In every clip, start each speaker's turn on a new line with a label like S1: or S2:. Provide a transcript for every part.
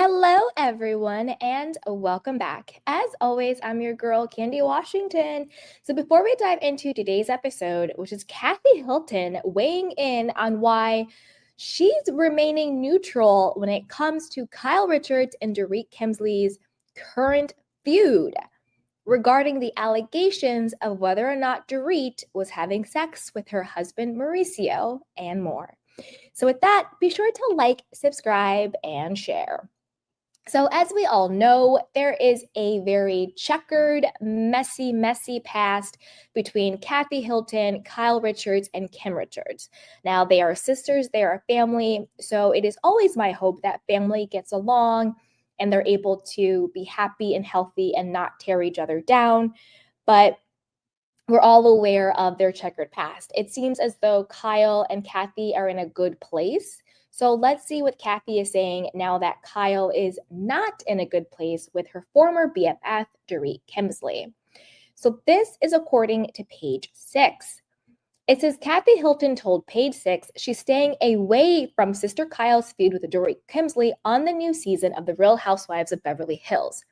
S1: Hello, everyone, and welcome back. As always, I'm your girl, Candy Washington. So, before we dive into today's episode, which is Kathy Hilton weighing in on why she's remaining neutral when it comes to Kyle Richards and Dorit Kemsley's current feud regarding the allegations of whether or not Dorit was having sex with her husband, Mauricio, and more. So, with that, be sure to like, subscribe, and share. So, as we all know, there is a very checkered, messy past between Kathy Hilton, Kyle Richards, and Kim Richards. Now, they are sisters, they are family. So, it is always my hope that family gets along and they're able to be happy and healthy and not tear each other down. But we're all aware of their checkered past. It seems as though Kyle and Kathy are in a good place. So let's see what Kathy is saying now that Kyle is not in a good place with her former BFF, Dorit Kemsley. So this is according to page 6. It says Kathy Hilton told page 6 she's staying away from sister Kyle's feud with Dorit Kemsley on the new season of The Real Housewives of Beverly Hills.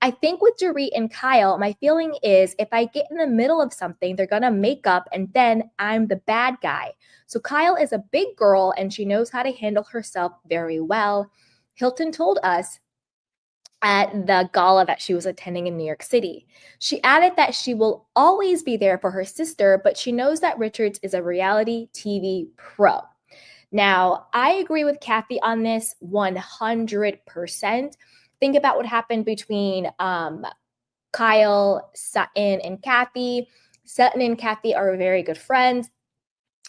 S1: I think with Dorit and Kyle, my feeling is if I get in the middle of something, they're going to make up and then I'm the bad guy. So Kyle is a big girl and she knows how to handle herself very well. Hilton told us at the gala that she was attending in New York City. She added that she will always be there for her sister, but she knows that Richards is a reality TV pro. Now, I agree with Kathy on this 100%. Think about what happened between Kyle, Sutton, and Kathy. Sutton and Kathy are very good friends.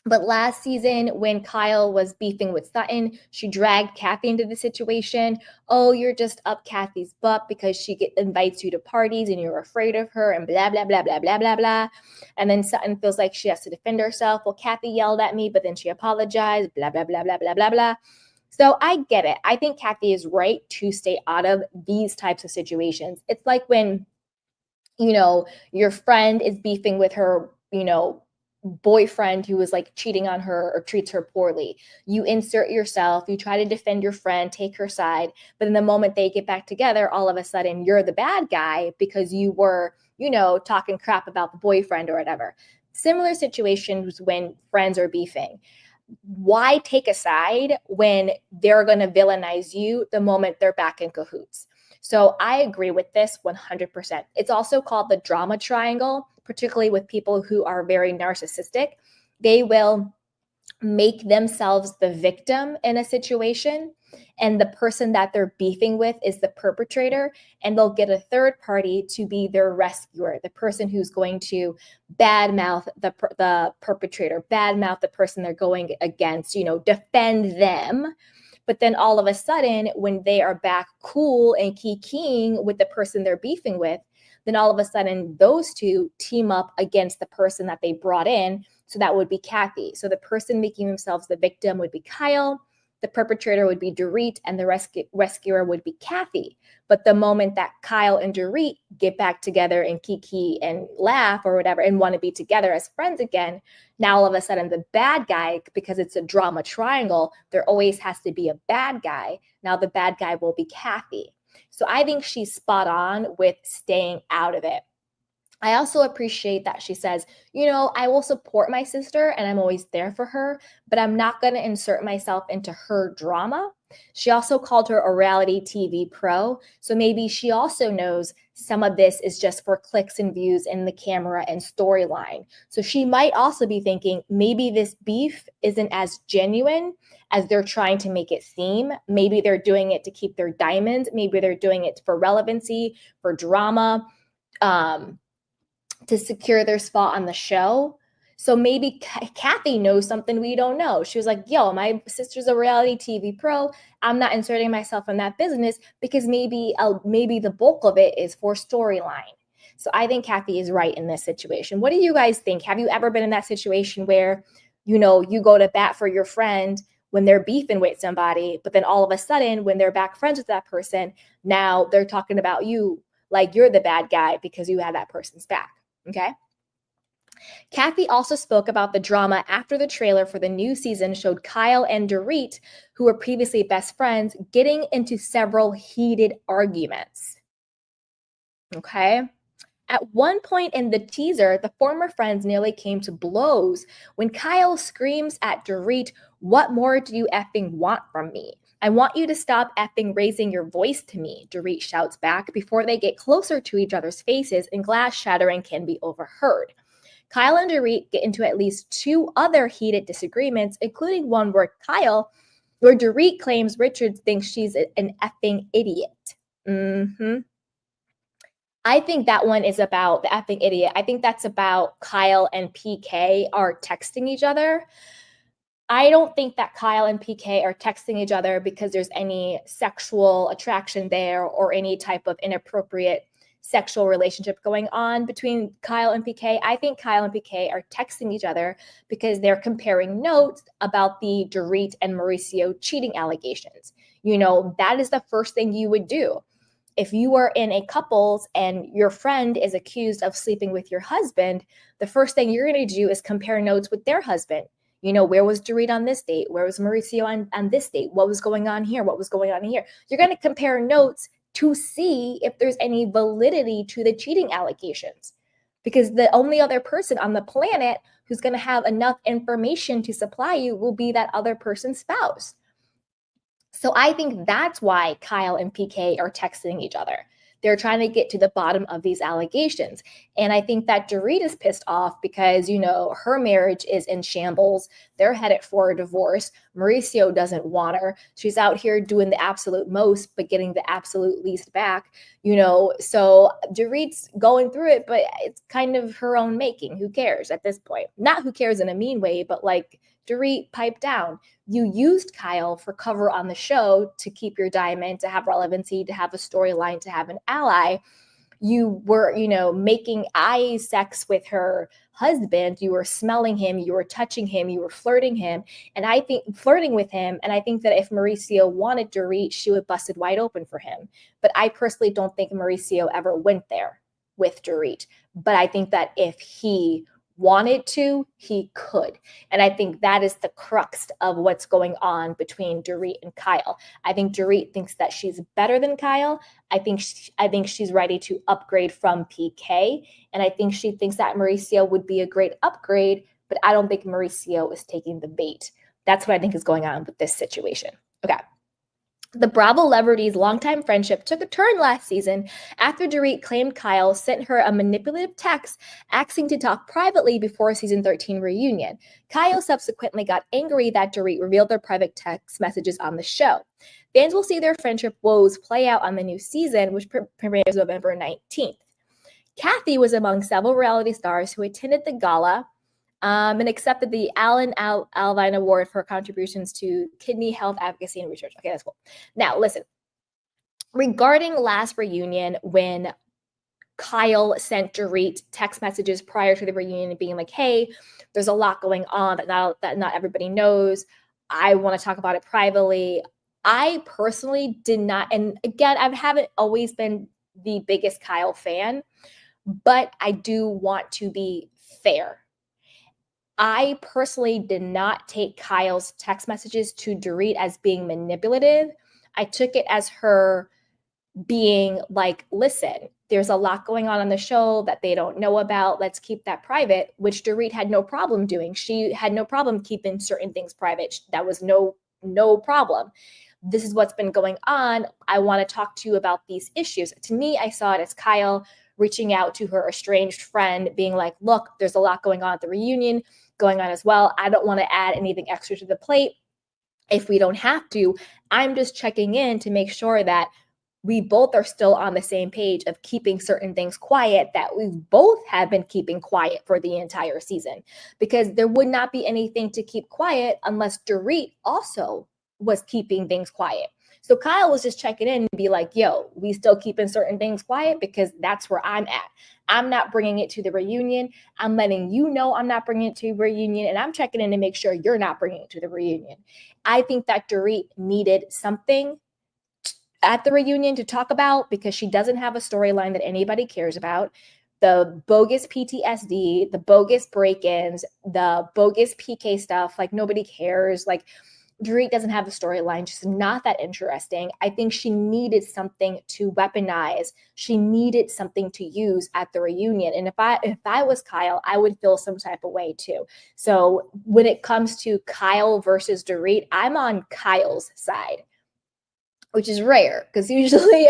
S1: But last season, when Kyle was beefing with Sutton, she dragged Kathy into the situation. Oh, you're just up Kathy's butt because she invites you to parties and you're afraid of her and blah, blah, blah, blah, blah, blah, blah. And then Sutton feels like she has to defend herself. Well, Kathy yelled at me, but then she apologized, blah, blah, blah, blah, blah, blah, blah. So I get it. I think Kathy is right to stay out of these types of situations. It's like when, your friend is beefing with her, boyfriend who is like cheating on her or treats her poorly. You insert yourself, you try to defend your friend, take her side, but in the moment they get back together, all of a sudden you're the bad guy because you were, talking crap about the boyfriend or whatever. Similar situations when friends are beefing. Why take a side when they're going to villainize you the moment they're back in cahoots? So I agree with this 100%. It's also called the drama triangle, particularly with people who are very narcissistic. They will make themselves the victim in a situation, and the person that they're beefing with is the perpetrator, and they'll get a third party to be their rescuer, the person who's going to badmouth the perpetrator, badmouth the person they're going against, defend them. But then all of a sudden, when they are back cool and kikiing with the person they're beefing with, then all of a sudden those two team up against the person that they brought in. So that would be Kathy. So the person making themselves the victim would be Kyle, the perpetrator would be Dorit, and the rescuer would be Kathy. But the moment that Kyle and Dorit get back together and kiki and laugh or whatever and want to be together as friends again, now all of a sudden the bad guy, because it's a drama triangle, there always has to be a bad guy. Now the bad guy will be Kathy. So I think she's spot on with staying out of it. I also appreciate that she says, I will support my sister and I'm always there for her, but I'm not going to insert myself into her drama. She also called her a reality TV pro. So maybe she also knows some of this is just for clicks and views in the camera and storyline. So she might also be thinking maybe this beef isn't as genuine as they're trying to make it seem. Maybe they're doing it to keep their diamonds. Maybe they're doing it for relevancy, for drama. To secure their spot on the show. So maybe Kathy knows something we don't know. She was like, yo, my sister's a reality TV pro. I'm not inserting myself in that business because maybe the bulk of it is for storyline. So I think Kathy is right in this situation. What do you guys think? Have you ever been in that situation where, you go to bat for your friend when they're beefing with somebody, but then all of a sudden when they're back friends with that person, now they're talking about you like you're the bad guy because you have that person's back. Okay. Kathy also spoke about the drama after the trailer for the new season showed Kyle and Dorit, who were previously best friends, getting into several heated arguments. Okay. At one point in the teaser, the former friends nearly came to blows when Kyle screams at Dorit, "What more do you effing want from me? I want you to stop effing raising your voice to me," Dorit shouts back before they get closer to each other's faces and glass shattering can be overheard. Kyle and Dorit get into at least two other heated disagreements, including one where Dorit claims Richard thinks she's an effing idiot. I think that one is about the effing idiot. I think that's about Kyle and PK are texting each other. I don't think that Kyle and PK are texting each other because there's any sexual attraction there or any type of inappropriate sexual relationship going on between Kyle and PK. I think Kyle and PK are texting each other because they're comparing notes about the Dorit and Mauricio cheating allegations. That is the first thing you would do. If you are in a couples and your friend is accused of sleeping with your husband, the first thing you're going to do is compare notes with their husband. Where was Dorit on this date? Where was Mauricio on this date? What was going on here? What was going on here? You're going to compare notes to see if there's any validity to the cheating allegations. Because the only other person on the planet who's going to have enough information to supply you will be that other person's spouse. So I think that's why Kyle and PK are texting each other. They're trying to get to the bottom of these allegations. And I think that Dorit is pissed off because, her marriage is in shambles. They're headed for a divorce. Mauricio doesn't want her. She's out here doing the absolute most, but getting the absolute least back, So Dorit's going through it, but it's kind of her own making. Who cares at this point? Not who cares in a mean way, but like, Dorit, pipe down. You used Kyle for cover on the show to keep your diamond, to have relevancy, to have a storyline, to have an ally. You were, making eye sex with her husband. You were smelling him, you were touching him, you were flirting with him. And I think that if Mauricio wanted Dorit, she would bust it wide open for him. But I personally don't think Mauricio ever went there with Dorit. But I think that if he wanted to, he could. And I think that is the crux of what's going on between Dorit and Kyle. I think Dorit thinks that she's better than Kyle. I think she's ready to upgrade from PK. And I think she thinks that Mauricio would be a great upgrade, but I don't think Mauricio is taking the bait. That's what I think is going on with this situation. Okay. The Bravo celebrities' longtime friendship took a turn last season after Dorit claimed Kyle sent her a manipulative text asking to talk privately before season 13 reunion. Kyle subsequently got angry that Dorit revealed their private text messages on the show. Fans will see their friendship woes play out on the new season, which premieres November 19th. Kathy was among several reality stars who attended the gala and accepted the Allen Alvine Award for contributions to kidney health advocacy and research. Okay, that's cool. Now, listen, regarding last reunion, when Kyle sent Dorit text messages prior to the reunion being like, hey, there's a lot going on that not everybody knows. I want to talk about it privately. I personally did not, and again, I haven't always been the biggest Kyle fan, but I do want to be fair. I personally did not take Kyle's text messages to Dorit as being manipulative. I took it as her being like, listen, there's a lot going on the show that they don't know about. Let's keep that private, which Dorit had no problem doing. She had no problem keeping certain things private. That was no problem. This is what's been going on. I want to talk to you about these issues. To me, I saw it as Kyle reaching out to her estranged friend, being like, look, there's a lot going on at the reunion going on as well. I don't want to add anything extra to the plate if we don't have to. I'm just checking in to make sure that we both are still on the same page of keeping certain things quiet that we both have been keeping quiet for the entire season, because there would not be anything to keep quiet unless Dorit also was keeping things quiet. So Kyle was just checking in and be like, yo, we still keeping certain things quiet because that's where I'm at. I'm not bringing it to the reunion. I'm letting you know I'm not bringing it to the reunion, and I'm checking in to make sure you're not bringing it to the reunion. I think that Dorit needed something at the reunion to talk about because she doesn't have a storyline that anybody cares about. the bogus PTSD, the bogus break-ins, the bogus PK stuff. Like, nobody cares. Like, Dorit doesn't have a storyline, just not that interesting. I think she needed something to weaponize. She needed something to use at the reunion. And if I was Kyle, I would feel some type of way too. So when it comes to Kyle versus Dorit, I'm on Kyle's side, which is rare because usually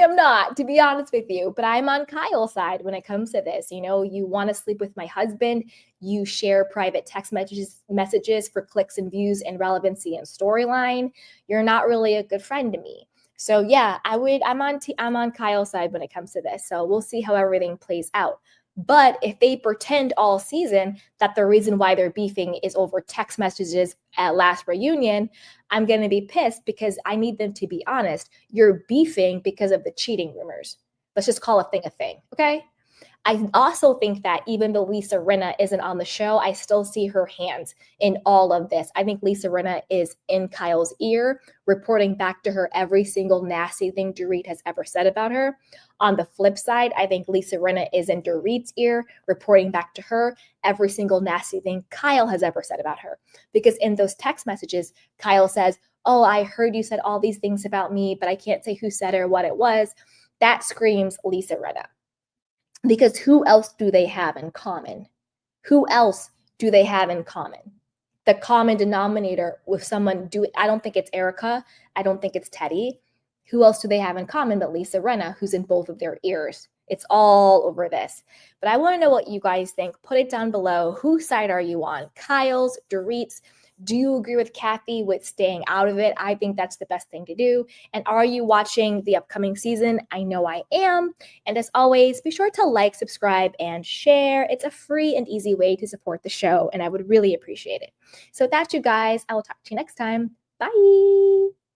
S1: I'm not, to be honest with you, but I'm on Kyle's side when it comes to this. You know, you want to sleep with my husband, you share private text messages for clicks and views and relevancy and storyline. You're not really a good friend to me. So yeah, I'm on Kyle's side when it comes to this. So we'll see how everything plays out. But if they pretend all season that the reason why they're beefing is over text messages at last reunion, I'm going to be pissed because I need them to be honest. You're beefing because of the cheating rumors. Let's just call a thing, okay? I also think that even though Lisa Rinna isn't on the show, I still see her hands in all of this. I think Lisa Rinna is in Kyle's ear, reporting back to her every single nasty thing Dorit has ever said about her. On the flip side, I think Lisa Rinna is in Dorit's ear, reporting back to her every single nasty thing Kyle has ever said about her. Because in those text messages, Kyle says, "Oh, I heard you said all these things about me, but I can't say who said it or what it was." That screams Lisa Rinna. Because who else do they have in common? Who else do they have in common? The common denominator with someone I don't think it's Erica. I don't think it's Teddy. Who else do they have in common but Lisa Rinna, who's in both of their ears? It's all over this. But I want to know what you guys think. Put it down below. Whose side are you on? Kyle's, Dorit's? Do you agree with Kathy with staying out of it? I think that's the best thing to do. And are you watching the upcoming season? I know I am. And as always, be sure to like, subscribe, and share. It's a free and easy way to support the show, and I would really appreciate it. So that's you guys. I will talk to you next time. Bye.